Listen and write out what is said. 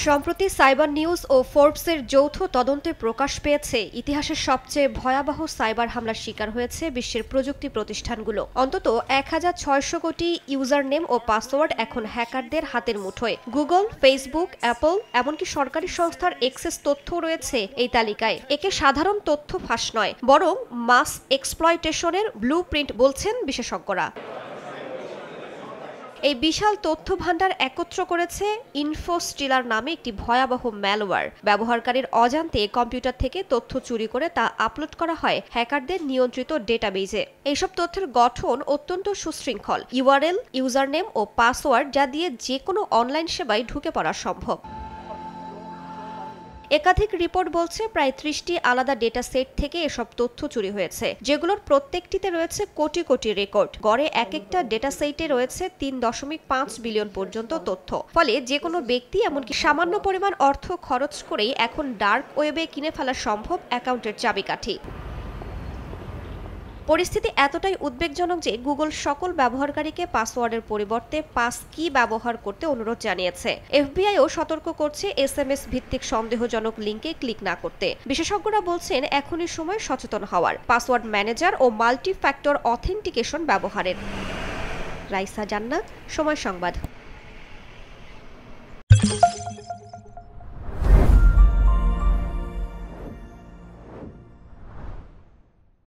সম্প্রতি cyber news ও ফোর্বসের যৌথ তদন্তে প্রকাশ পেয়েছে ইতিহাসের সবচেয়ে ভয়াবহ সাইবার হামলার শিকার হয়েছে বিশ্বের প্রযুক্তি প্রতিষ্ঠানগুলো। অন্তত ১,৬০০ কোটি ইউজার নেম ও পাসওয়ার্ড এখন হ্যাকারদের হাতের মুঠোয়। গুগল, ফেসবুক, অ্যাপল, এমনকি সরকারি সংস্থার এক্সেস তথ্যও রয়েছে এই তালিকায়। একে সাধারণ তথ্য ফাঁস নয়, বরং মাস এক্সপ্লয়টেশনের ব্লুপ্রিন্ট বলছেন বিশেষজ্ঞরা। এই বিশাল তথ্য ভান্ডার একত্র করেছে ইনফোস্টিলার নামে একটি ভয়াবহ ম্যালওয়্যার। ব্যবহারকারীর অজান্তে কম্পিউটার থেকে তথ্য চুরি করে তা আপলোড করা হয় হ্যাকারদের নিয়ন্ত্রিত ডেটাবেজে। এইসব তথ্যের গঠন অত্যন্ত সুশৃঙ্খল, ইউআরএল, ইউজারনেম ও পাসওয়ার্ড, যা দিয়ে যে কোনো অনলাইন সেবায় ঢুকে পড়া সম্ভব। একাধিক রিপোর্ট বলছে প্রায় ৩০টি আলাদা ডেটা সেট থেকে এসব তথ্য চুরি হয়েছে, যেগুলোর প্রত্যেকটিতে রয়েছে কোটি কোটি রেকর্ড। গড়ে এক একটা ডেটা সেটে রয়েছে ৩.৫ বিলিয়ন পর্যন্ত তথ্য। ফলে যে কোনো ব্যক্তি এমনকি সামান্য পরিমাণ অর্থ খরচ করেই এখন ডার্ক ওয়েবে কিনে ফেলা সম্ভব অ্যাকাউন্টের চাবিকাঠি। পরিস্থিতি এতটাই উদ্বেগজনক যে গুগল সকল ব্যবহারকারীকে পাসওয়ার্ডের পরিবর্তে পাস কি ব্যবহার করতে অনুরোধ জানিয়েছে। এফবিআইও সতর্ক করছে এসএমএস ভিত্তিক সন্দেহজনক লিঙ্কে ক্লিক না করতে। বিশেষজ্ঞরা বলছেন এখনই সময় সচেতন হওয়ার, পাসওয়ার্ড ম্যানেজার ও মাল্টি ফ্যাক্টর অথেন্টিকেশন ব্যবহারের। রাইসা জান্নাত, সময় সংবাদ।